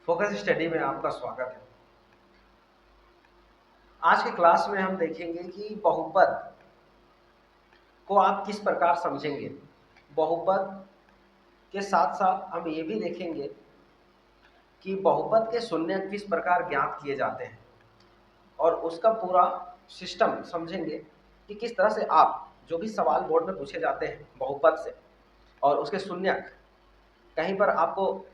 Focus study में आपका स्वागत है। आज के क्लास में हम देखेंगे कि बहुपद को आप किस प्रकार समझेंगे। बहुपद के साथ साथ हम ये भी देखेंगे कि बहुपद के शून्य किस प्रकार ज्ञात किए जाते हैं और उसका पूरा सिस्टम समझेंगे कि किस तरह से आप जो भी सवाल बोर्ड में पूछे जाते हैं बहुपद से और उसके शून्यक, कहीं पर आपको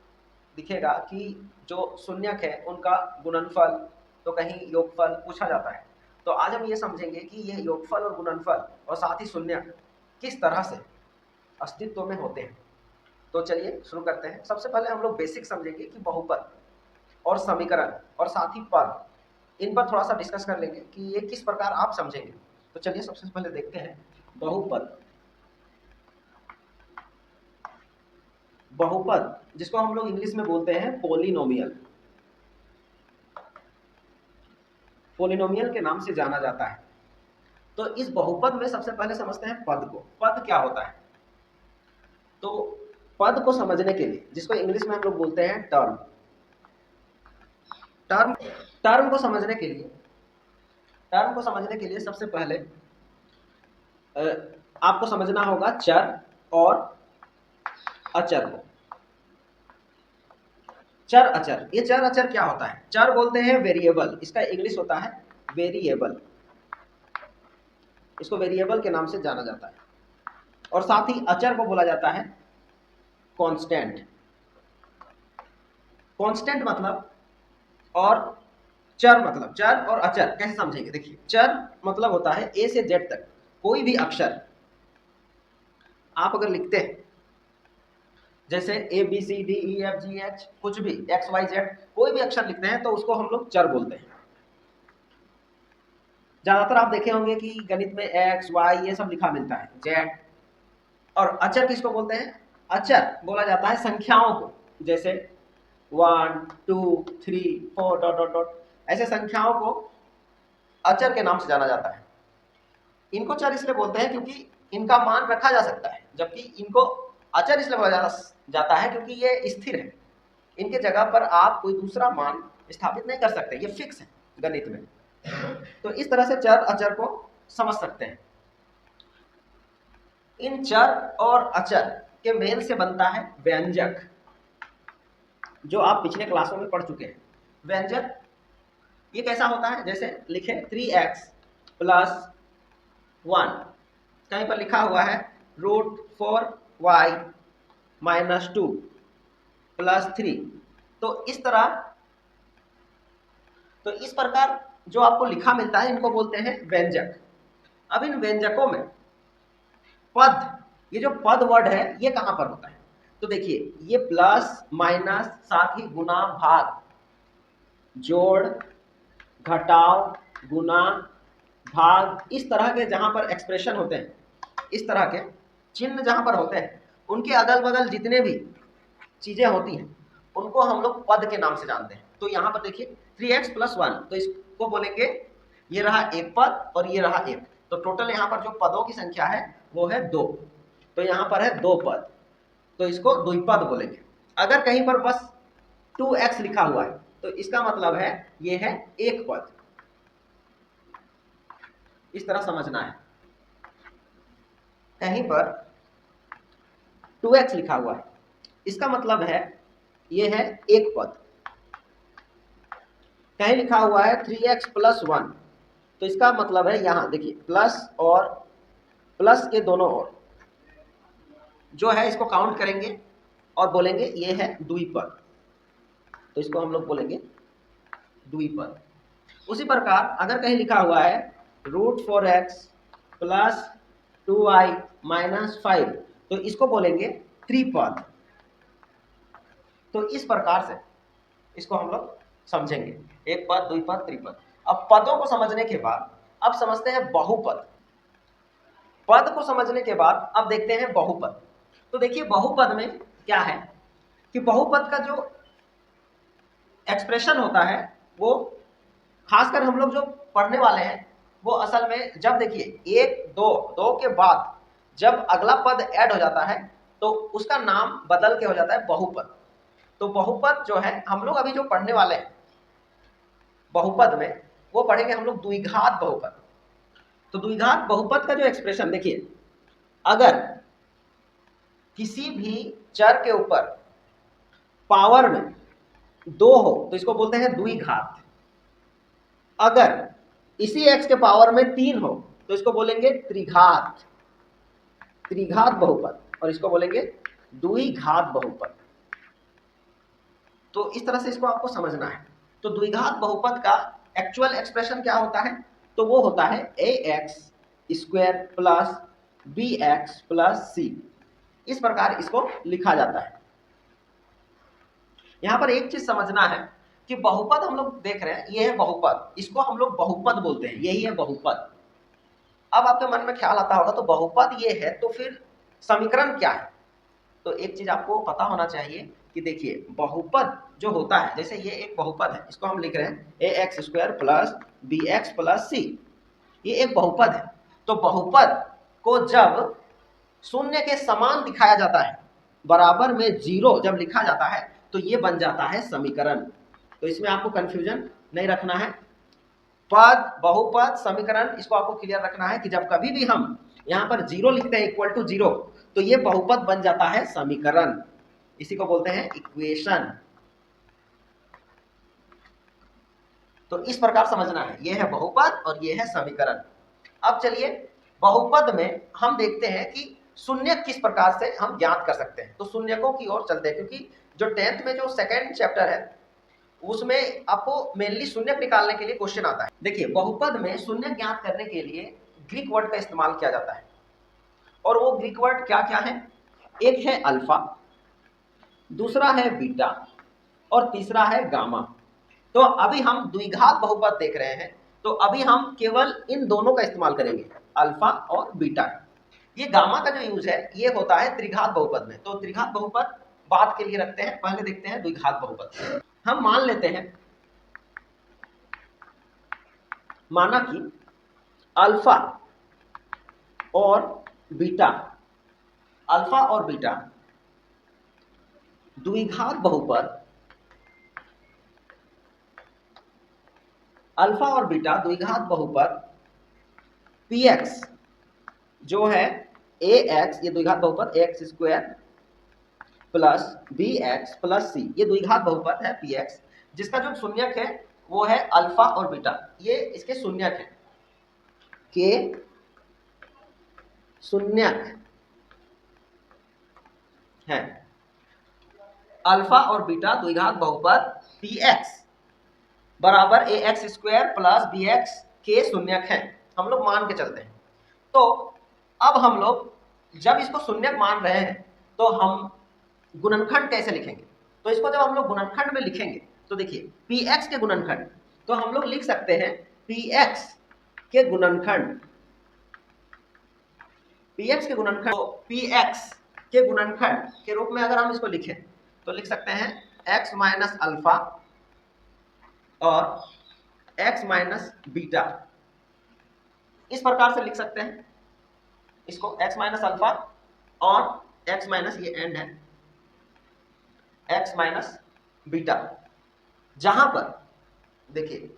दिखेगा कि जो शून्यक है उनका गुणनफल, तो कहीं योगफल पूछा जाता है। तो आज हम ये समझेंगे कि ये योगफल और गुणनफल और साथ ही शून्यक किस तरह से अस्तित्व में होते हैं। तो चलिए शुरू करते हैं। सबसे पहले हम लोग बेसिक समझेंगे कि बहुपद और समीकरण और साथ ही पद, इन पर थोड़ा सा डिस्कस कर लेंगे कि ये किस प्रकार आप समझेंगे। तो चलिए सबसे पहले देखते हैं बहुपद। बहुपद जिसको हम लोग इंग्लिश में बोलते हैं पॉलिनोमियल, पॉलिनोमियल के नाम से जाना जाता है। तो इस बहुपद में सबसे पहले समझते हैं पद को। पद क्या होता है? तो पद को समझने के लिए, जिसको इंग्लिश में हम लोग बोलते हैं टर्म, टर्म टर्म को समझने के लिए सबसे पहले आपको समझना होगा चर और अचर को। चर अचर, ये चर अचर क्या होता है? चर बोलते हैं वेरिएबल, इसका इंग्लिश होता है वेरिएबल, इसको वेरिएबल के नाम से जाना जाता है। और साथ ही अचर को बोला जाता है कांस्टेंट। कांस्टेंट मतलब और चर मतलब, चर और अचर कैसे समझेंगे? देखिए, चर मतलब होता है ए से जेड तक कोई भी अक्षर आप अगर लिखते हैं, जैसे A B C D E F G H, कुछ भी एक्स वाई जेड, कोई भी अक्षर लिखते हैं तो उसको हम लोग चर बोलते हैं। ज्यादातर आप देखे होंगे कि गणित में एक्स वाई ये सब लिखा मिलता है, जेड। और अचर किसको बोलते हैं? अचर बोला जाता है संख्याओं को, जैसे 1 2 3 4 डॉट डॉट डॉट, ऐसे संख्याओं को अचर के नाम से जाना जाता है। इनको चर इसलिए बोलते हैं क्योंकि इनका मान रखा जा सकता है, जबकि इनको अचर इसलिए बोला जाता है क्योंकि ये स्थिर है। इनके जगह पर आप कोई दूसरा मान स्थापित नहीं कर सकते, ये फिक्स है गणित में। तो इस तरह से चर अचर को समझ सकते हैं। इन चर और अचर के मेल से बनता है व्यंजक, जो आप पिछले क्लासों में पढ़ चुके हैं। व्यंजक ये कैसा होता है? जैसे लिखे 3x + 1, कहीं पर लिखा हुआ है √4y - 2 + 3। तो इस प्रकार जो आपको लिखा मिलता है, इनको बोलते हैं व्यंजक। अब इन व्यंजकों में पद, ये जो पद वर्ड है ये कहां पर होता है? तो देखिए, ये प्लस माइनस, साथ ही गुना भाग, जोड़ घटाव गुना भाग, इस तरह के जहां पर एक्सप्रेशन होते हैं, इस तरह के चिन्ह जहां पर होते हैं, उनके अगल बगल जितने भी चीजें होती हैं उनको हम लोग पद के नाम से जानते हैं। तो यहाँ पर देखिए 3x + 1, तो इसको बोलेंगे, ये रहा एक पद और ये रहा एक, तो टोटल यहाँ पर जो पदों की संख्या है वो है 2। तो यहाँ पर है 2 पद, तो इसको द्विपद बोलेंगे। अगर कहीं पर बस 2x लिखा हुआ है तो इसका मतलब है ये है एक पद। इस तरह समझना है। कहीं पर 2x लिखा हुआ है, इसका मतलब है ये है एक पद। कहीं लिखा हुआ है 3x + 1, तो इसका मतलब है यहाँ देखिए प्लस और प्लस के दोनों ओर जो है इसको काउंट करेंगे और बोलेंगे ये है द्विपद, तो इसको हम लोग बोलेंगे द्विपद। उसी प्रकार अगर कहीं लिखा हुआ है √4x + 2y - 5, तो इसको बोलेंगे त्रिपद। तो इस प्रकार से इसको हम लोग समझेंगे, एक पद, द्विपद, त्रिपद। अब पदों को समझने के बाद अब समझते हैं बहुपद। पद को समझने के बाद अब देखते हैं बहुपद। तो देखिए, बहुपद में क्या है कि बहुपद का जो एक्सप्रेशन होता है वो खासकर हम लोग जो पढ़ने वाले हैं वो असल में, जब देखिए 1 2 के बाद जब अगला पद ऐड हो जाता है तो उसका नाम बदल के हो जाता है बहुपद। तो बहुपद जो है हम लोग अभी जो पढ़ने वाले हैं बहुपद में, वो पढ़ेंगे हम लोग द्विघात बहुपद। तो द्विघात बहुपद का जो एक्सप्रेशन देखिए, अगर किसी भी चर के ऊपर पावर में 2 हो तो इसको बोलते हैं द्विघात। अगर इसी x के पावर में 3 हो तो इसको बोलेंगे त्रिघात, त्रिघात बहुपद, और इसको बोलेंगे द्विघात बहुपद। तो इस तरह से इसको आपको समझना है। तो द्विघात बहुपद का एक्चुअल एक्सप्रेशन क्या होता है? तो वो होता है ax square plus bx plus c। इस प्रकार इसको लिखा जाता है। यहां पर एक चीज समझना है कि बहुपद हम लोग देख रहे हैं, ये है बहुपद, इसको हम लोग बहुपद बोलते हैं, यही है बहुपद। अब आपके मन में ख्याल आता होगा तो बहुपद ये है तो फिर समीकरण क्या है? तो एक चीज आपको पता होना चाहिए कि देखिए बहुपद जो होता है, जैसे ये एक बहुपद है, इसको हम लिख रहे हैं ax square plus bx plus c, ये एक बहुपद है। तो बहुपद को जब शून्य के समान दिखाया जाता है, बराबर में 0 जब लिखा जाता है, तो ये बन जाता है समीकरण। तो इसमें आपको कंफ्यूजन नहीं रखना है। पद, बहुपद, समीकरण, इसको आपको क्लियर रखना है कि जब कभी भी हम यहाँ पर 0 लिखते हैं इक्वल टू 0, तो ये बहुपद बन जाता है समीकरण। इसी को बोलते हैं इक्वेशन। तो इस प्रकार समझना है, ये है बहुपद और ये है समीकरण। अब चलिए बहुपद में हम देखते हैं कि शून्य किस प्रकार से हम ज्ञात कर सकते हैं। तो शून्यकों की ओर चलते हैं, क्योंकि जो 10th में जो सेकेंड चैप्टर है उसमें आपको मेनली शून्य निकालने के लिए क्वेश्चन आता है। देखिए बहुपद में शून्य ज्ञात करने के लिए ग्रीक वर्ड का इस्तेमाल किया जाता है, और वो ग्रीक वर्ड क्या क्या है? एक है अल्फा, दूसरा है बीटा, और तीसरा है गामा। तो अभी हम द्विघात बहुपद देख रहे हैं, तो अभी हम केवल इन दोनों का इस्तेमाल करेंगे, अल्फा और बीटा। ये गामा का जो यूज है ये होता है त्रिघात बहुपद में। तो त्रिघात बहुपद बाद के लिए रखते हैं, पहले देखते हैं द्विघात बहुपद। हम मान लेते हैं, माना कि अल्फा और बीटा, अल्फा और बीटा द्विघात बहुपद, अल्फा और बीटा द्विघात बहुपद px जो है ax, ये द्विघात बहुपद ax square plus bx plus c, ये द्विघात बहुपद है px, जिसका जो शून्यक है वो है अल्फा और बीटा, ये इसके शून्यक है, के शून्यक है। अल्फा और बीटा द्विघात बहुपद px बराबर ax स्क्वायर प्लस bx के शून्यक है, हम लोग मान के चलते हैं। तो अब हम लोग जब इसको शून्यक मान रहे हैं तो हम गुणनखंड कैसे लिखेंगे? तो इसको जब हम लोग गुणनखंड में लिखेंगे तो देखिए px के गुणनखंड, तो हम लोग लिख सकते हैं px के गुणनखंड, px के गुणनखंड, तो px के गुणनखंड के रूप में अगर हम इसको लिखें तो लिख सकते हैं x माइनस अल्फा और x माइनस बीटा। इस प्रकार से लिख सकते हैं इसको, x माइनस अल्फा और x माइनस, ये एंड है, x माइनस बीटा। जहां पर देखिए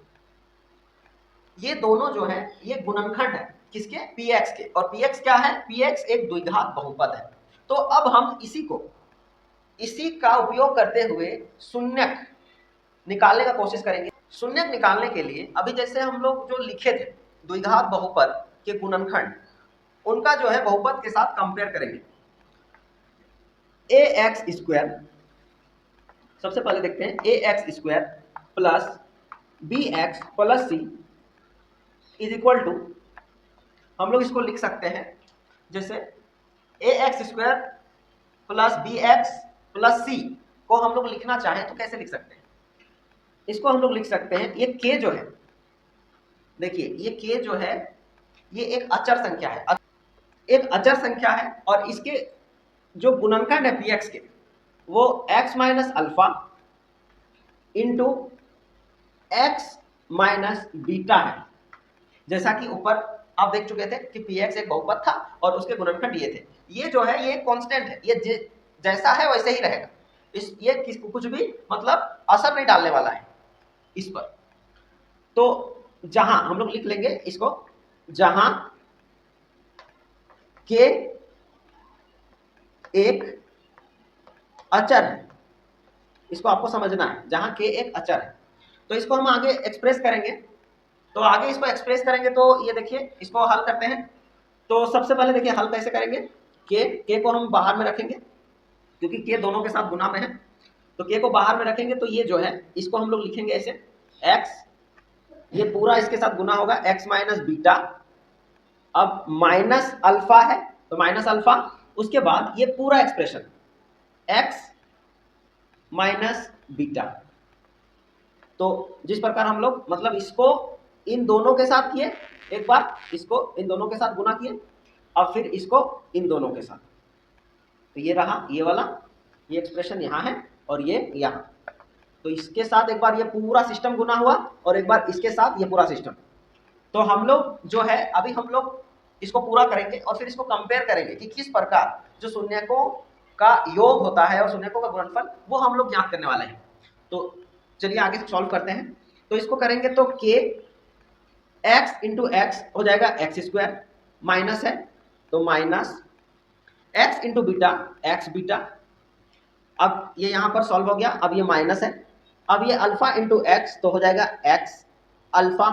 ये दोनों जो है ये गुणनखंड है किसके? px के। और px क्या है? px एक द्विघात बहुपद है। तो अब हम इसी का उपयोग करते हुए शून्यक निकालने का कोशिश करेंगे। शून्यक निकालने के लिए अभी जैसे हम लोग जो लिखे थे द्विघात बहुपद के गुणनखंड, उनका जो है बहुपद के साथ कंपेयर करेंगे। ax स्क्वायर, सबसे पहले देखते हैं ax square plus bx plus c is equal to, हम लोग इसको लिख सकते हैं जैसे ax square plus bx plus c को हम लोग लिखना चाहें तो कैसे लिख सकते हैं? इसको हम लोग लिख सकते हैं, ये k जो है, देखिए ये k जो है ये एक अचर संख्या है, एक अचर संख्या है, और इसके जो गुणनखंड है px के वो x minus alpha into x minus beta है। जैसा कि ऊपर आप देख चुके थे कि px एक बहुपद था और उसके गुणनखंड ये थे। ये जो है ये कांस्टेंट है, ये जैसा है वैसे ही रहेगा। ये कुछ भी मतलब असर नहीं डालने वाला है इस पर। तो जहां हम लोग लिख लेंगे इसको, जहां के एक अचर है, इसको आपको समझना है, जहां के एक अचर है। तो इसको हम आगे एक्सप्रेस करेंगे। तो आगे इसको एक्सप्रेस करेंगे तो ये देखिए, इसको हल करते हैं। तो सबसे पहले देखिए हल कैसे करेंगे। के को हम बाहर में रखेंगे, क्योंकि के दोनों के साथ गुना में है, तो के को बाहर में रखेंगे। तो ये जो है इसको हम लोग लिखेंगे ऐसे, एक्स, ये पूरा इसके साथ गुना होगा, एक्स माइनस बीटा। अब माइनस अल्फा है तो माइनस अल्फा, उसके बाद ये पूरा एक्सप्रेशन एक्स माइनस बीटा। तो जिस प्रकार हम लोग मतलब इसको इन दोनों के साथ किए, एक बार इसको इन दोनों के साथ गुना किए, और फिर इसको इन दोनों के साथ, तो ये रहा ये वाला, ये एक्सप्रेशन यहाँ है और ये यहाँ। तो इसके साथ एक बार ये पूरा सिस्टम गुना हुआ और एक बार इसके साथ ये पूरा सिस्टम। तो हम लोग जो है अभी हम लोग इसको पूरा करेंगे और फिर इसको कंपेयर करेंगे कि किस प्रकार जो शून्यकों का योग होता है और शून्यकों का गुणनफल वो हम लोग ज्ञात करने वाले हैं। तो चलिए आगे सॉल्व करते हैं। तो इसको करेंगे तो के एक्स इंटू एक्स हो जाएगा एक्स स्क्वायर, माइनस है तो minus x into beta x beta. अब ये यहाँ पर सॉल्व हो गया, अब ये माइनस है, अब ये अल्फा इंटू एक्स तो हो जाएगा एक्स अल्फा।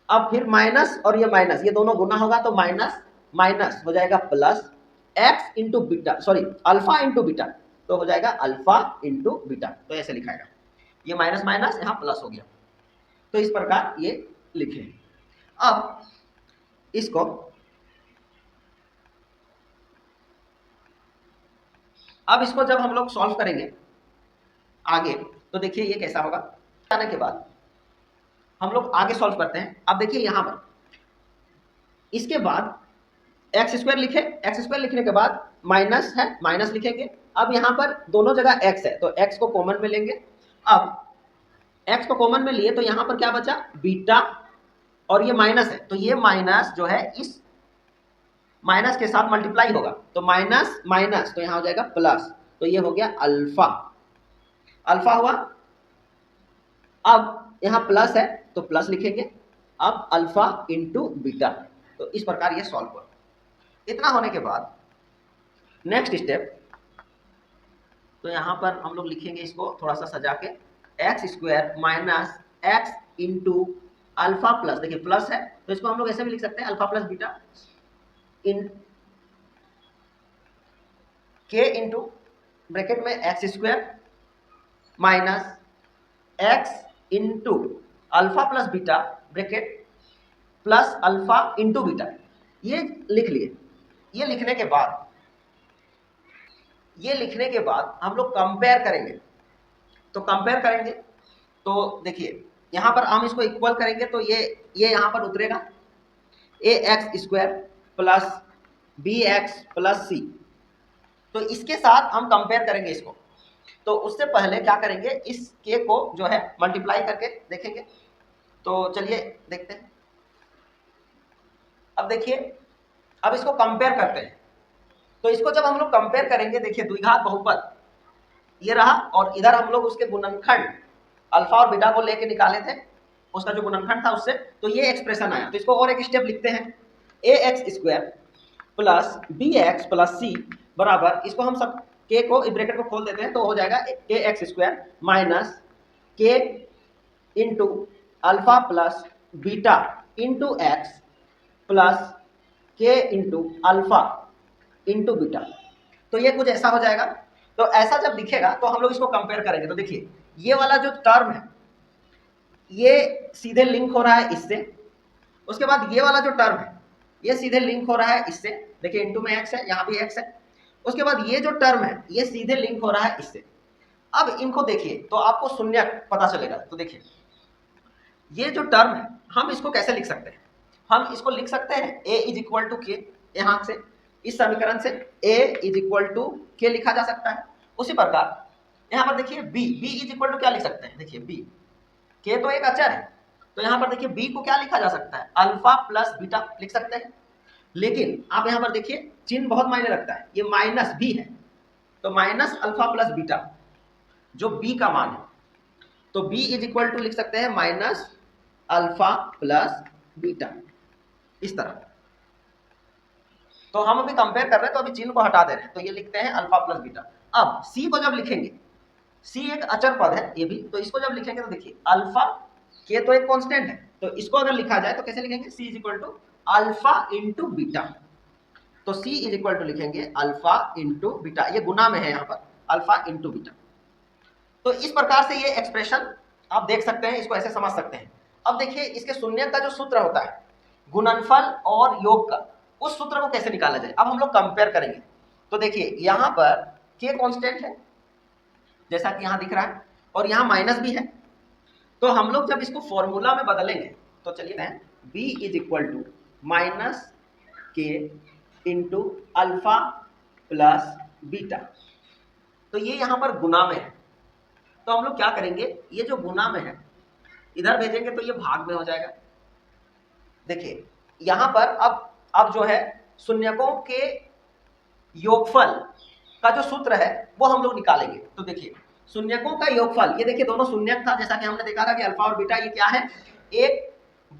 अब फिर माइनस और ये माइनस, ये दोनों गुना होगा तो माइनस माइनस हो जाएगा plus, x into beta sorry alpha into beta तो हो जाएगा अल्फा इंटू बीटा। तो ऐसे लिखाएगा, ये माइनस माइनस यहाँ प्लस हो गया। तो इस प्रकार ये लिखे। अब इसको जब हम लोग सॉल्व करेंगे आगे, तो देखिए ये कैसा होगा। आने के बाद हम लोग आगे सॉल्व करते हैं। अब देखिए यहाँ पर इसके बाद एक्स स्क्वायर लिखे, एक्स स्क्वायर लिखने के बाद माइनस है, माइनस लिखेंगे। अब यहाँ पर दोनों जगह एक्स है तो एक्स को कॉमन में लेंगे। अब एक्स को कॉमन में लिए तो यहाँ पर क्या बचा, बीटा, और ये माइनस है तो ये माइनस जो है इस माइनस के साथ मल्टीप्लाई होगा, तो माइनस माइनस तो यहाँ हो जाएगा प्लस, तो ये हो गया अल्फा, अल्फा हुआ। अब यहाँ प्लस है तो प्लस लिखेंगे, अब अल्फा इंटू बीटा। तो इस प्रकार ये सॉल्व हुआ। इतना होने के बाद नेक्स्ट स्टेप, तो यहाँ पर हम लोग लिखेंगे इसको थोड़ा सा सजा के, x square minus x into alpha plus, देखिए प्लस है तो इसको हम लोग ऐसे भी लिख सकते हैं अल्फा प्लस बीटा इन के इंटू ब्रैकेट में x square minus x into alpha plus beta bracket plus alpha into beta. ये लिख लिए। ये लिखने के बाद हम लोग कंपेयर करेंगे। तो कंपेयर करेंगे तो देखिए यहाँ पर हम इसको इक्वल करेंगे तो ये यहाँ पर उतरेगा, A X square plus B X plus C. तो इसके साथ हम कंपेयर करेंगे इसको। तो उससे पहले क्या करेंगे, इस के को जो है मल्टीप्लाई करके देखेंगे। तो चलिए देखते हैं। अब देखिए, अब इसको कंपेयर करते हैं। तो इसको जब हम लोग कंपेयर करेंगे, देखिए द्विघात बहुपद ये रहा और इधर हम लोग उसके गुणनखंड अल्फा और बीटा को लेके निकाले थे, उसका जो गुणनखंड था उससे, तो ये एक्सप्रेशन आया। तो इसको और एक स्टेप लिखते हैं, A X square plus B X plus C बराबर, इसको हम सब के को इस ब्रैकेट को खोल देते हैं तो हो जाएगा के x square minus k into alpha plus beta into x plus के इंटू अल्फा इंटू बीटा। तो ये कुछ ऐसा हो जाएगा। तो ऐसा जब दिखेगा तो हम लोग इसको कंपेयर करेंगे। तो देखिए ये वाला जो टर्म है ये सीधे लिंक हो रहा है इससे, उसके बाद ये वाला जो टर्म है ये सीधे लिंक हो रहा है इससे, देखिए इंटू में एक्स है, यहाँ भी एक्स है। उसके बाद ये जो टर्म है ये सीधे लिंक हो रहा है इससे। अब इनको देखिए तो आपको शून्य पता चलेगा। तो देखिए ये जो टर्म है हम इसको कैसे लिख सकते हैं, हम इसको लिख सकते हैं a इज इक्वल टू के, यहाँ से इस समीकरण से a इज इक्वल टू के लिखा जा सकता है। उसी प्रकार यहाँ पर देखिए b इज इक्वल टू क्या लिख सकते हैं, देखिए b, के तो एक अचर है तो यहाँ पर देखिए b को क्या लिखा जा सकता है, अल्फा प्लस बीटा लिख सकते हैं। लेकिन आप यहाँ पर देखिए चिन्ह बहुत मायने रखता है, ये माइनस भी है तो माइनस अल्फा प्लस बीटा जो b का मान है, तो b इज इक्वल टू लिख सकते हैं माइनस अल्फा प्लस बीटा, इस तरह। तो हम अभी कंपेयर कर रहे हैं तो अभी चिन्ह को हटा दे रहे हैं, तो ये लिखते हैं अल्फा प्लस बीटा। अब c को जब लिखेंगे, c एक अचर पद है ये भी, तो इसको जब लिखेंगे तो देखिए अल्फा के तो एक कांस्टेंट है, तो इसको अगर लिखा जाए तो कैसे लिखेंगे, c is equal to alpha into beta. तो c इज इक्वल टू लिखेंगे अल्फा इंटू बीटा, ये गुना में है यहाँ पर अल्फा इंटू बीटा। तो इस प्रकार से ये एक्सप्रेशन आप देख सकते हैं, इसको ऐसे समझ सकते हैं। अब देखिए इसके शून्य का जो सूत्र होता है गुणनफल और योग का, उस सूत्र को कैसे निकाला जाए, अब हम लोग कंपेयर करेंगे। तो देखिए यहाँ पर k कांस्टेंट है जैसा कि यहाँ दिख रहा है, और यहाँ माइनस भी है। तो हम लोग जब इसको फॉर्मूला में बदलेंगे तो चलिए b is equal to minus k into alpha plus beta. तो ये यहाँ पर गुना में है, तो हम लोग क्या करेंगे, ये जो गुना में है इधर भेजेंगे तो ये भाग में हो जाएगा। देखिए यहाँ पर अब जो है शून्यकों के योगफल का जो सूत्र है वो हम लोग निकालेंगे। तो देखिए शून्यकों का योगफल, ये देखिए दोनों शून्यक था, जैसा कि हमने देखा था कि अल्फा और बीटा ये क्या है, एक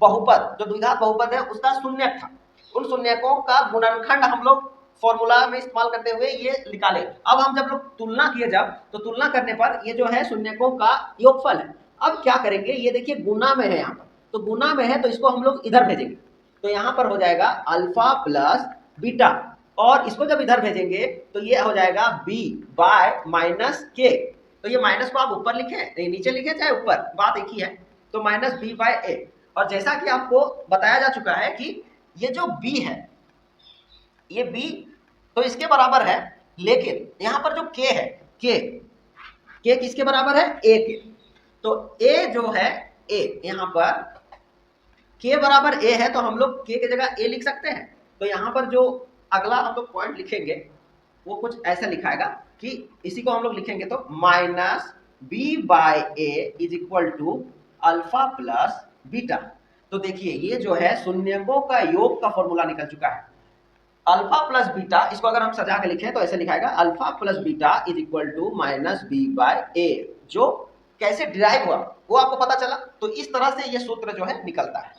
बहुपद जो द्विघात बहुपद है उसका शून्यक था। उन शून्यकों का गुणनखंड हम लोग फॉर्मूला में इस्तेमाल करते हुए ये निकाले। अब हम जब लोग तुलना किए तो तुलना करने पर ये जो है शून्यकों का योगफल है। अब क्या करेंगे, ये देखिए गुना में है यहाँ पर, तो गुना में है तो इसको हम लोग इधर भेजेंगे, तो यहाँ पर हो जाएगा अल्फा प्लस बीटा, और इसको जब इधर भेजेंगे तो ये हो जाएगा b बाय माइनस के। तो ये माइनस को आप ऊपर लिखें, नीचे लिखें चाहे ऊपर, बात एक ही है। तो माइनस b बाय a, और जैसा कि आपको बताया जा चुका है कि ये जो b है, ये b तो इसके बराबर है, लेकिन यहाँ पर जो k है, k किसके बराबर है, a के। तो a जो है a, यहाँ पर k बराबर a है, तो हम लोग k की जगह a लिख सकते हैं। तो यहाँ पर जो अगला हम लोग पॉइंट लिखेंगे वो कुछ ऐसा लिखाएगा कि इसी को हम लोग लिखेंगे तो minus b by a is equal to alpha plus beta. तो देखिए ये जो है शून्यकों का योग का फॉर्मूला निकल चुका है, अल्फा प्लस बीटा। इसको अगर हम सजा के लिखें तो ऐसे लिखाएगा alpha plus beta is equal to minus b by a। जो कैसे डिराइव हुआ वो आपको पता चला, तो इस तरह से ये सूत्र जो है निकलता है।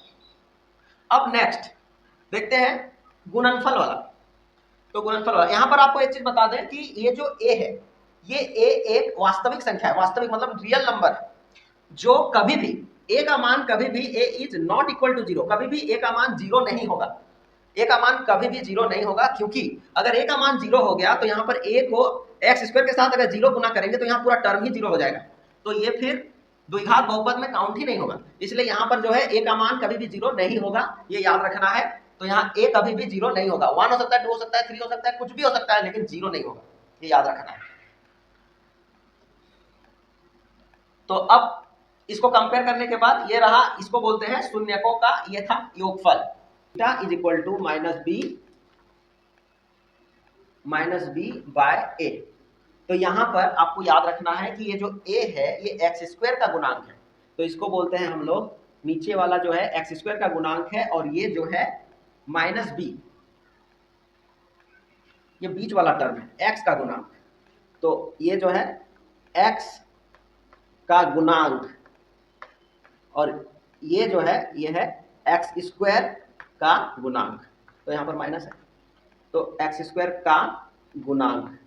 अब नेक्स्ट देखते हैं गुणनफल वाला। तो गुणनफल वाला यहाँ पर आपको एक चीज बता दें कि ये जो a है, ये a एक वास्तविक संख्या है, वास्तविक मतलब रियल नंबर है, जो कभी भी a का मान कभी भी a is not equal to zero, कभी भी a का मान जीरो नहीं होगा, a का मान कभी भी जीरो नहीं होगा, क्योंकि अगर a का मान जीरो हो गया तो यहाँ पर a को एक्स स्क्वायर के साथ अगर जीरो गुना करेंगे तो यहाँ पूरा टर्म ही जीरो हो जाएगा, तो ये फिर द्विघात बहुपद में काउंट ही नहीं होगा। इसलिए यहाँ पर जो है a का मान कभी भी जीरो नहीं होगा, ये याद रखना है। तो यहाँ a कभी भी जीरो नहीं होगा, 1 हो सकता है, 2 हो सकता है, 3 हो सकता है, कुछ भी हो सकता है, लेकिन जीरो नहीं होगा, ये याद रखना है। तो अब इसको कंपेयर करने के बाद ये रहा, इसको बोलते हैं शून्यकों का ये था योगफल, beta is equal to minus B by A. तो यहाँ पर आपको याद रखना है कि ये जो a है ये एक्स स्क्वायर का गुणांक है, तो इसको बोलते हैं हम लोग, नीचे वाला जो है एक्स स्क्वायर का गुणांक है, और ये जो है माइनस बी, ये बीच वाला टर्म है x का गुणांक। तो ये जो है x का गुणांक, और ये जो है ये है एक्स स्क्वायर का गुणांक, तो यहाँ पर माइनस है, तो एक्स स्क्वायर का गुणांक।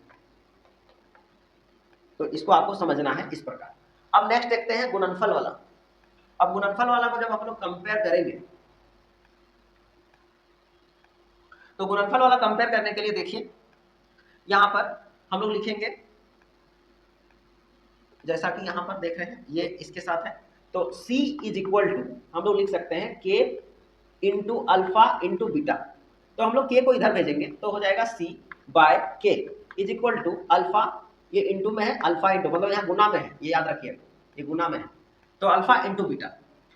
तो इसको आपको समझना है इस प्रकार। अब नेक्स्ट देखते हैं गुणनफल वाला। अब गुणनफल वाला को जब हम लोग कंपेयर करेंगे, तो गुणनफल वाला कंपेयर करने के लिए देखिए यहां पर हम लोग लिखेंगे, जैसा कि यहां पर देख रहे हैं ये इसके साथ है, तो c इज इक्वल टू हम लोग लिख सकते हैं k into alpha into beta. तो हम लोग k को इधर भेजेंगे तो हो जाएगा c by k is equal to alpha, ये इंटू में है, अल्फा इंटू मतलब यहाँ गुना में है, ये याद रखिए ये गुना में है, तो अल्फा इंटू बीटा।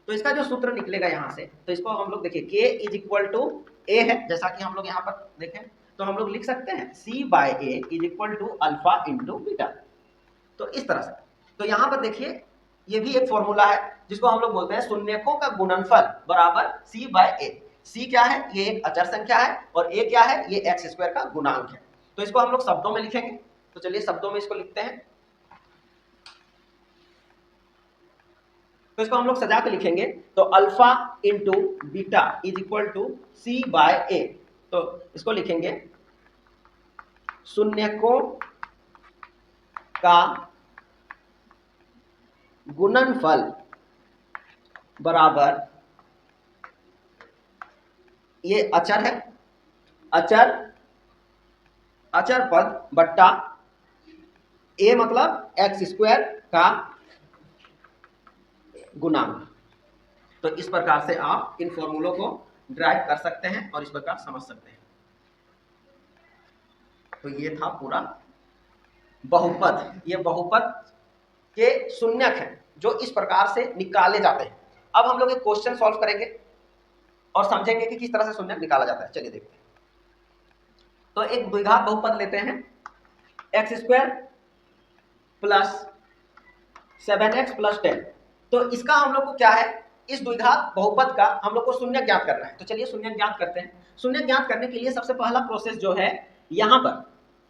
तो इसका जो सूत्र निकलेगा यहाँ से, तो इसको हम लोग देखिए k is equal to a है, जैसा कि हम लोग यहाँ पर देखें तो हम लोग लिख सकते हैं c by a is equal to alpha into beta. तो इस तरह से, तो यहाँ पर देखिए ये भी एक फॉर्मूला है जिसको हम लोग बोलते हैं शून्यकों का गुणनफल बराबर c बाय a। c क्या है, ये एक अचर संख्या है, और a क्या है, ये एक्स स्क्वायर का गुणांक है। तो इसको हम लोग शब्दों में लिखेंगे, तो चलिए शब्दों में इसको लिखते हैं। तो इसको हम लोग सजा के लिखेंगे, तो alpha into beta is equal to C by A. तो इसको लिखेंगे शून्यकों का गुणनफल बराबर, ये अचर है, अचर पद बट्टा ए मतलब एक्स स्क्वायर का गुणांक। तो इस प्रकार से आप इन फॉर्मूलों को ड्राइव कर सकते हैं और इस प्रकार समझ सकते हैं। तो ये था पूरा बहुपद। ये बहुपद के शून्यक हैं जो इस प्रकार से निकाले जाते हैं। अब हम लोग एक क्वेश्चन सॉल्व करेंगे और समझेंगे कि किस तरह से शून्यक निकाला जाता है। चलिए देखते हैं। तो एक द्विघात बहुपद लेते हैं, x square plus 7x plus 10। तो इसका हम लोग को क्या है, इस द्विघात बहुपद का हम लोग को शून्यक ज्ञात करना है। तो चलिए शून्यक ज्ञात करते हैं। शून्यक ज्ञात करने के लिए सबसे पहला प्रोसेस जो है, यहाँ पर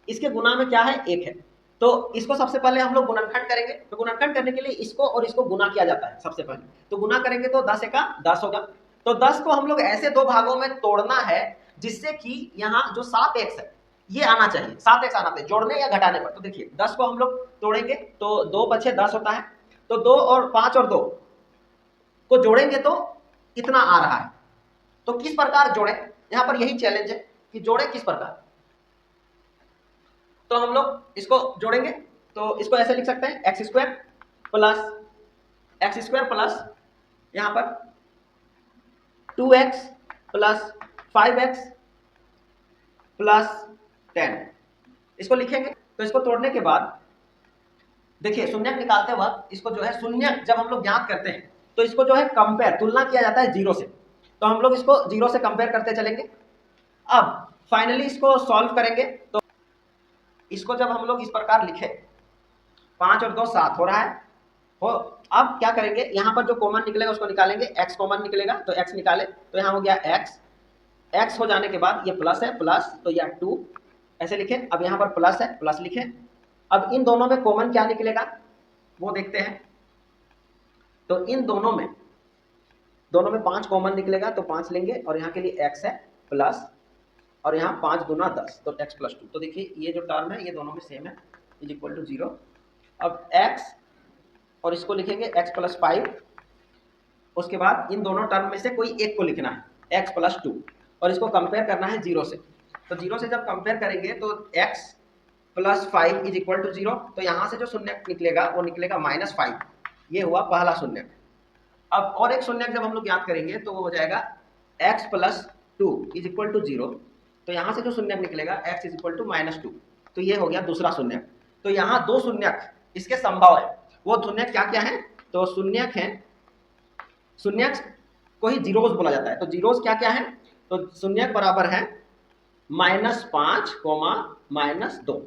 इसके गुणा में क्या है, 1 है। तो इसको सबसे पहले हम लोग गुणनखंड करेंगे। तो गुणनखंड करने के लिए इसको और इसको गुणा किया जाता है सबसे पहले। तो गुणा करेंगे तो 10 एका 10 होगा। तो 10 को हम लोग ऐसे दो भागों में तोड़ना है जिससे कि यहाँ जो 7x है ये आना चाहिए, 7x आना चाहिए जोड़ने या घटाने पर। तो देखिए 10 को हम लोग तोड़ेंगे तो 2 बचे 10 होता है। तो 2 और 5 और 2 को जोड़ेंगे तो इतना आ रहा है। तो किस प्रकार जोड़े, यहाँ पर यही चैलेंज है कि जोड़े किस प्रकार। तो हम लोग इसको जोड़ेंगे तो इसको ऐसे लिख सकते हैं, एक्स स्क्वायर प्लस यहाँ पर 2x प्लस 5x प्लस 10, इसको लिखेंगे। तो इसको तोड़ने के बाद देखिए शून्यक निकालते वक्त इसको जो है, शून्यक जब हम लोग ज्ञात करते हैं तो इसको जो है कंपेयर, तुलना किया जाता है 0 से। तो हम लोग इसको 0 से कंपेयर करते चलेंगे। अब फाइनली इसको सॉल्व करेंगे तो इसको जब हम लोग इस प्रकार लिखे, 5 और 2 7 हो रहा है। अब क्या करेंगे, यहाँ पर जो कॉमन निकलेगा उसको निकालेंगे, x कॉमन निकलेगा तो x निकाले तो यहाँ हो गया x हो जाने के बाद ये प्लस है, प्लस तो यह 2 ऐसे लिखे। अब यहाँ पर प्लस है, प्लस लिखे। अब इन दोनों में कॉमन क्या निकलेगा वो देखते हैं। तो इन दोनों में 5 कॉमन निकलेगा तो 5 लेंगे और यहाँ के लिए x है प्लस, और यहाँ 5 दूना 10 तो x प्लस 2। तो देखिए ये जो टर्म है ये दोनों में सेम है, इज इक्वल टू 0। अब x और इसको लिखेंगे x प्लस 5। उसके बाद इन दोनों टर्म में से कोई एक को लिखना है, x प्लस 2, और इसको कंपेयर करना है 0 से। तो 0 से जब कंपेयर करेंगे तो x plus 5 is equal to 0। तो यहाँ से जो शून्यक निकलेगा वो निकलेगा -5। ये हुआ पहला शून्यक। अब और एक शून्यक जब हम लोग ज्ञात करेंगे तो वो हो जाएगा x plus 2 is equal to 0। तो यहाँ से जो शून्यक निकलेगा x इज इक्वल टू -2। तो ये हो गया दूसरा शून्यक। तो यहाँ 2 शून्यक इसके संभव है। वो शून्यक क्या क्या है, तो शून्यक है, शून्यक को ही जीरोस बोला जाता है। तो जीरोस क्या क्या है, तो शून्यक बराबर है -5, -2,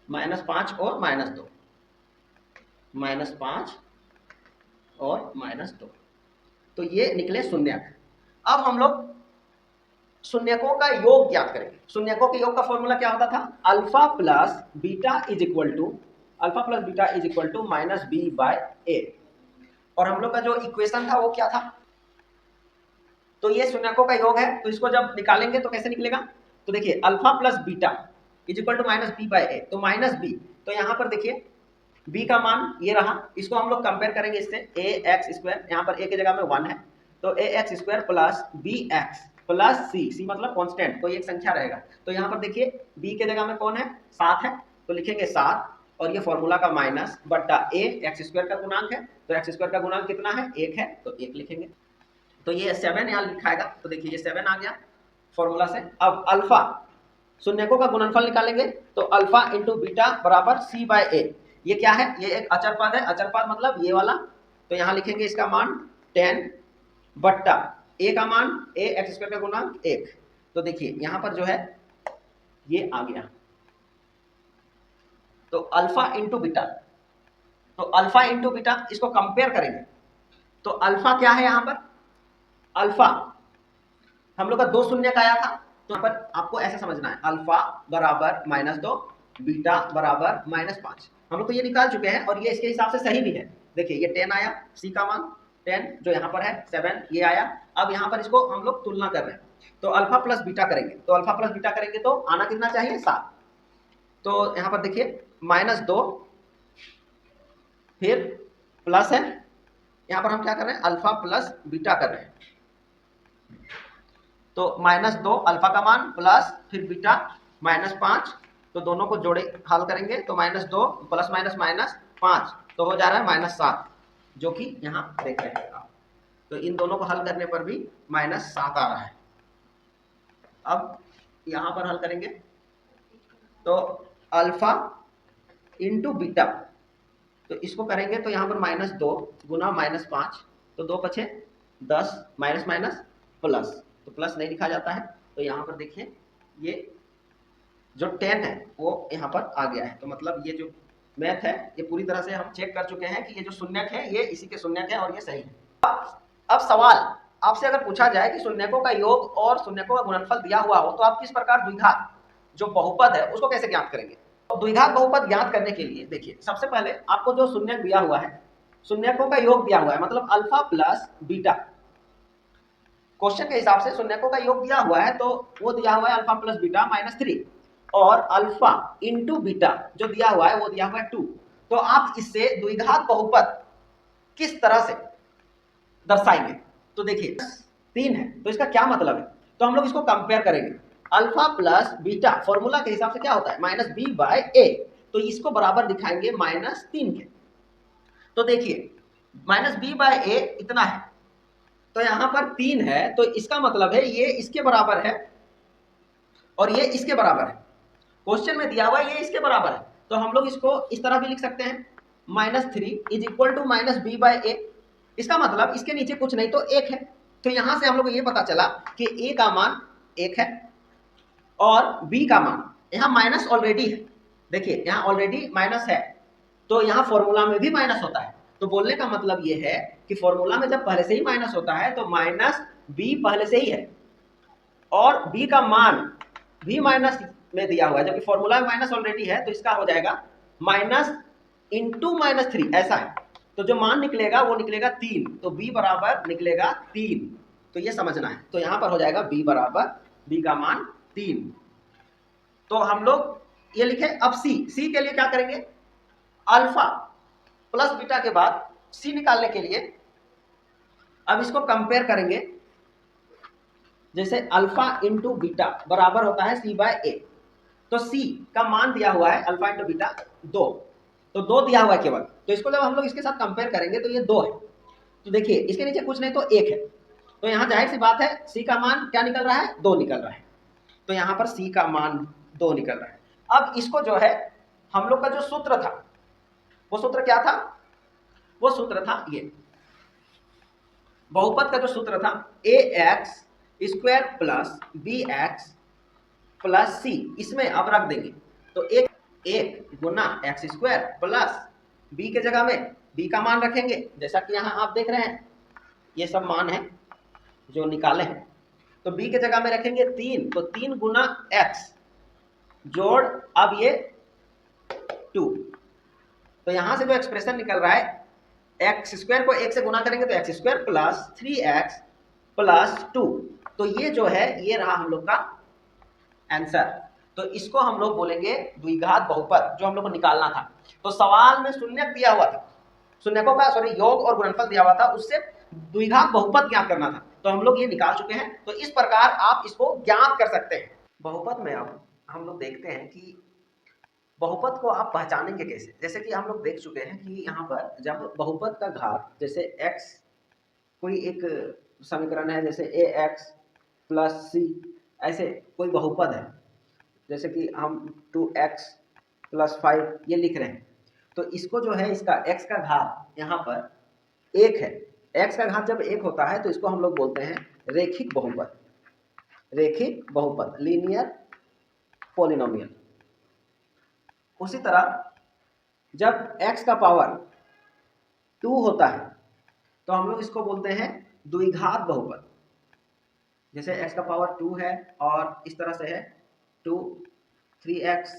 -5 और -2, -5 और -2। तो ये निकले शून्यक। अब हम लोग शून्यकों का योग ज्ञात करेंगे। शून्यकों के योग का फॉर्मूला क्या होता था, alpha plus beta is equal to -b/a। और हम लोग का जो इक्वेशन था वो क्या था, तो ये शून्यकों का योग है। तो इसको जब निकालेंगे तो कैसे निकलेगा, तो देखिए alpha plus beta is equal to -b/a। तो -b, तो यहाँ पर देखिए b का मान ये रहा, इसको हम लोग कंपेयर करेंगे इससे, ax स्क्वायर, यहाँ पर a की जगह में 1 है तो ax square plus bx plus c मतलब कांस्टेंट, कोई एक संख्या रहेगा। तो यहाँ पर देखिए b के जगह में कौन है, 7 है, तो लिखेंगे 7, और ये फॉर्मूला का माइनस बट्टा a एक्स स्क्वायर का गुणांक है। तो एक्स स्क्वायर का गुणांक कितना है, 1 है, तो 1 लिखेंगे। तो ये 7 यहाँ लिखाएगा। तो देखिए ये 7 आ गया फॉर्मूला से। अब अल्फा, शून्यकों का गुणनफल निकालेंगे तो अल्फा इंटू बीटा बराबर c/a। ये क्या है, ये एक अचर पद है। अचर पद मतलब ये वाला। तो यहाँ लिखेंगे इसका मान 10 बट्टा a का मान a एक्स स्क्वायर का गुणांक 1। तो देखिए यहाँ पर जो है ये आ गया। तो अल्फा इंटू बीटा, तो अल्फा इंटू बीटा इसको कंपेयर करेंगे तो अल्फा क्या है, यहाँ पर अल्फा हम लोग का 2 शून्य का आया था। तो यहाँ पर आपको ऐसे समझना है, अल्फा बराबर -2 बीटा बराबर -5। हम लोग तो ये निकाल चुके हैं और ये इसके हिसाब से सही भी है। देखिए ये 10 आया, सी का मान 10 जो यहाँ पर है, 7 ये आया। अब यहाँ पर इसको हम लोग तुलना कर रहे हैं, तो अल्फा प्लस बीटा करेंगे, तो अल्फा प्लस बीटा करेंगे तो आना कितना चाहिए, 7। तो यहाँ पर देखिए -2 फिर प्लस है, यहाँ पर हम क्या कर रहे हैं, अल्फा प्लस बीटा कर रहे हैं। तो -2 अल्फा का मान प्लस फिर बीटा -5, तो दोनों को जोड़े हल करेंगे तो -2 प्लस -5 तो हो जा रहा है -7, जो कि यहाँ देख रहे हैं आप। तो इन दोनों को हल करने पर भी -7 आ रहा है। अब यहाँ पर हल करेंगे तो अल्फा इंटू बीटा, तो इसको करेंगे तो यहाँ पर -2 गुना -5, तो 2 बचे 10, माइनस माइनस प्लस, तो प्लस नहीं लिखा जाता है। तो यहाँ पर देखिए ये जो 10 है वो यहाँ पर आ गया है। तो मतलब ये जो मैथ है ये पूरी तरह से हम चेक कर चुके हैं कि ये जो शून्यक है ये इसी के शून्यक है और ये सही है। अब सवाल आपसे अगर पूछा जाए कि शून्यकों का योग और शून्यकों का गुणनफल दिया हुआ हो तो आप किस प्रकार द्विघात जो बहुपद है उसको कैसे ज्ञात करेंगे। तो द्विघात बहुपद ज्ञात करने के लिए देखिए सबसे पहले आपको जो शून्यक दिया हुआ है, शून्यकों का योग दिया हुआ है, मतलब अल्फा प्लस बीटा। क्वेश्चन के हिसाब से शून्यकों का योग दिया हुआ है तो वो दिया हुआ है अल्फा प्लस बीटा -3, और अल्फा इंटू बीटा जो दिया हुआ है वो दिया हुआ है 2। तो आप इससे द्विघात बहुपद किस तरह से दर्शाएंगे। तो देखिए 3 है तो इसका क्या मतलब है, तो हम लोग इसको कंपेयर करेंगे। अल्फा प्लस बीटा फॉर्मूला के हिसाब से क्या होता है, -b/a, तो इसको बराबर दिखाएंगे -3 के। तो देखिए -b/a इतना है, तो यहां पर 3 है, तो इसका मतलब है ये इसके बराबर है और ये इसके बराबर है। क्वेश्चन में दिया हुआ है ये इसके बराबर है, तो हम लोग इसको इस तरह भी लिख सकते हैं -3 इज इक्वल टू -b/a। इसका मतलब इसके नीचे कुछ नहीं तो 1 है। तो यहां से हम लोग ये पता चला कि a का मान 1 है और b का मान, यहाँ माइनस ऑलरेडी है, देखिए यहाँ ऑलरेडी माइनस है, तो यहाँ फॉर्मूला में भी माइनस होता है। तो बोलने का मतलब ये है कि फॉर्मूला में जब पहले से ही माइनस होता है तो -b पहले से ही है और b का मान भी माइनस में दिया हुआ है, जबकि फॉर्मूला में माइनस ऑलरेडी है, तो इसका हो जाएगा माइनस इंटू -3 ऐसा है। तो जो मान निकलेगा वो निकलेगा 3, तो b बराबर निकलेगा 3, तो ये समझना है। तो यहाँ पर हो जाएगा b बराबर, b का मान 3। तो हम लोग ये लिखे। अब c के लिए क्या करेंगे, अल्फा प्लस बीटा के बाद c निकालने के लिए अब इसको कंपेयर करेंगे। जैसे अल्फा इंटू बीटा बराबर होता है c/a, तो c का मान दिया हुआ है अल्फा इंटू बीटा 2, तो 2 दिया हुआ है केवल, तो इसको जब हम लोग इसके साथ कंपेयर करेंगे तो ये 2 है। तो देखिए इसके नीचे कुछ नहीं तो 1 है, तो यहाँ जाहिर सी बात है c का मान क्या निकल रहा है, 2 निकल रहा है। तो यहाँ पर c का मान 2 निकल रहा है। अब इसको जो है हम लोग का जो सूत्र था वो सूत्र क्या था, वो सूत्र था ये बहुपद का जो सूत्र था ax square plus bx plus c, इसमें अब रख देंगे तो एक गुना एक्स स्क्वायर प्लस b के जगह में b का मान रखेंगे, जैसा कि यहाँ आप देख रहे हैं ये सब मान है जो निकाले हैं। तो b के जगह में रखेंगे 3, तो 3 गुना x जोड़ अब ये 2, तो यहां से जो एक्सप्रेशन निकल रहा है एक्स स्क्वायर को 1 से गुना करेंगे तो x square plus 3x plus 2, तो ये जो है ये रहा हम लोग का आंसर। तो इसको हम लोग बोलेंगे द्विघात बहुपद, जो हम लोग को निकालना था। तो सवाल में शून्यक दिया हुआ था, शून्यकों का योग और गुणनफल दिया हुआ था, उससे द्विघात बहुपद ज्ञात करना था, तो हम लोग ये निकाल चुके हैं। तो इस प्रकार आप इसको ज्ञात कर सकते हैं। बहुपद में अब हम लोग देखते हैं कि बहुपद को आप पहचानेंगे कैसे। जैसे कि हम लोग देख चुके हैं कि यहाँ पर जब बहुपद का घात, जैसे x कोई एक समीकरण है, जैसे ax प्लस c, ऐसे कोई बहुपद है, जैसे कि हम 2x प्लस 5 ये लिख रहे हैं, तो इसको जो है इसका x का घात यहाँ पर 1 है। x का घात जब 1 होता है तो इसको हम लोग बोलते हैं रेखिक बहुपद, रेखिक बहुपद, लीनियर पॉलिनोमियल। उसी तरह जब x का पावर 2 होता है तो हम लोग इसको बोलते हैं द्विघात बहुपद। जैसे x का पावर 2 है और इस तरह से है 2, 3x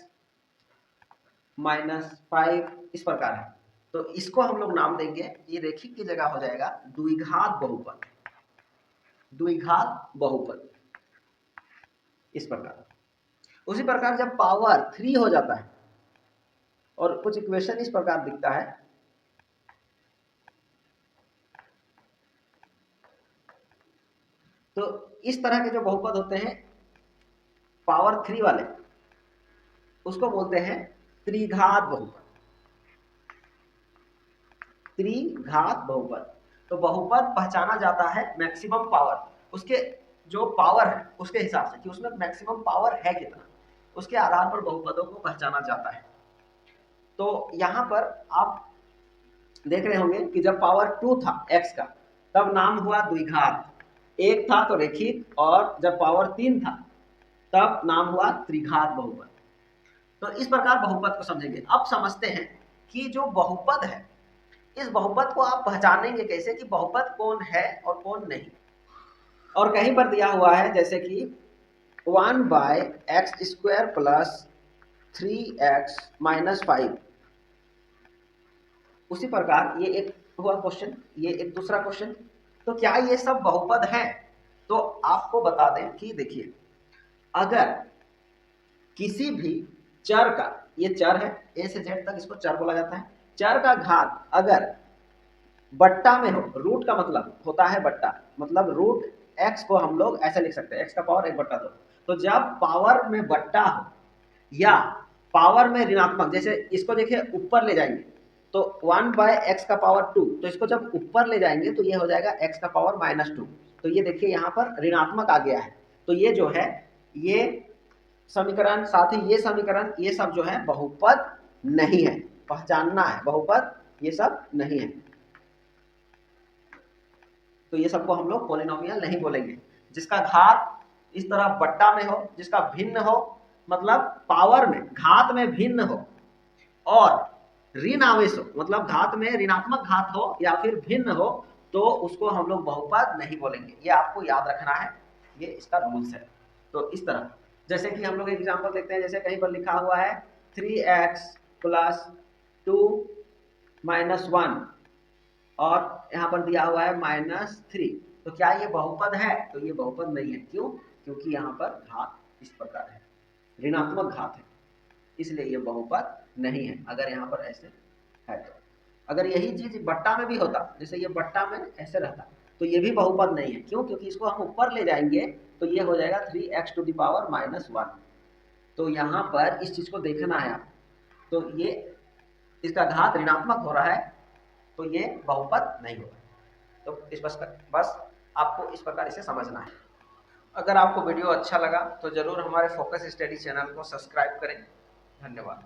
-5 इस प्रकार है। तो इसको हम लोग नाम देंगे, ये रेखिक की जगह हो जाएगा द्विघात बहुपद, द्विघात बहुपद इस प्रकार। उसी प्रकार जब पावर 3 हो जाता है और कुछ इक्वेशन इस प्रकार दिखता है, तो इस तरह के जो बहुपद होते हैं पावर 3 वाले, उसको बोलते हैं त्रिघात बहुपद, त्रिघात बहुपद। तो बहुपद पहचाना जाता है मैक्सिमम पावर, उसके जो पावर है उसके हिसाब से कि उसमें मैक्सिमम पावर है कितना, उसके आधार पर बहुपदों को पहचाना जाता है। तो यहां पर आप देख रहे होंगे कि जब पावर 2 था x का, तब नाम हुआ द्विघात, एक था तो रेखिक, और जब पावर 3 था तब नाम हुआ त्रिघात बहुपद। तो इस प्रकार बहुपद को समझेंगे। अब समझते हैं कि जो बहुपद है, इस बहुपद को आप पहचानेंगे कैसे कि बहुपद कौन है और कौन नहीं। और कहीं पर दिया हुआ है जैसे कि 1/x² प्लस 3x माइनस 5, उसी प्रकार ये एक हुआ क्वेश्चन, ये एक दूसरा क्वेश्चन। तो क्या ये सब बहुपद है? तो आपको बता दें कि देखिए, अगर किसी भी चर का, ये चर है a से z तक, इसको चर बोला जाता है, चर का घात अगर बट्टा में हो, रूट का मतलब होता है बट्टा, मतलब रूट x को हम लोग ऐसे लिख सकते हैं x का पावर 1/2। तो जब पावर में बट्टा हो या पावर में ऋणात्मक, जैसे इसको देखिए ऊपर ले जाएंगे तो 1/x का पावर 2, तो इसको जब ऊपर ले जाएंगे तो ये हो जाएगा x का पावर -2। तो ये देखिए यहाँ पर ऋणात्मक आ गया है। तो ये जो है, ये समीकरण, साथ ही ये समीकरण, ये सब जो है बहुपद नहीं है, पहचानना है, बहुपद ये सब नहीं है। तो ये सबको हम लोग पॉलिनोमियल नहीं बोलेंगे। जिसका घात इस तरह बट्टा में हो, जिसका भिन्न हो, मतलब पावर में घात में भिन्न हो और ऋण आवेश हो, मतलब घात में ऋणात्मक घात हो या फिर भिन्न हो, तो उसको हम लोग बहुपद नहीं बोलेंगे। ये आपको याद रखना है, ये इसका रूल्स है। तो इस तरह, जैसे कि हम लोग एग्जांपल देखते हैं, जैसे कहीं पर लिखा हुआ है 3x प्लस 2 माइनस 1 और यहाँ पर दिया हुआ है -3, तो क्या ये बहुपद है? तो ये बहुपद नहीं है। क्यों? क्योंकि यहाँ पर घात इस प्रकार है, ऋणात्मक घात है, इसलिए ये बहुपद नहीं है। अगर यहाँ पर ऐसे है तो, अगर यही चीज बट्टा में भी होता, जैसे ये बट्टा में ऐसे रहता, तो ये भी बहुपद नहीं है। क्यों? क्योंकि इसको हम ऊपर ले जाएंगे तो ये हो जाएगा 3x⁻⁻1। तो यहाँ पर इस चीज को देखना है आप, तो ये इसका घात ऋणात्मक हो रहा है, तो ये बहुपद नहीं होगा। तो इस बस आपको इस प्रकार इसे समझना है। अगर आपको वीडियो अच्छा लगा तो जरूर हमारे फोकस स्टडी चैनल को सब्सक्राइब करें। धन्यवाद।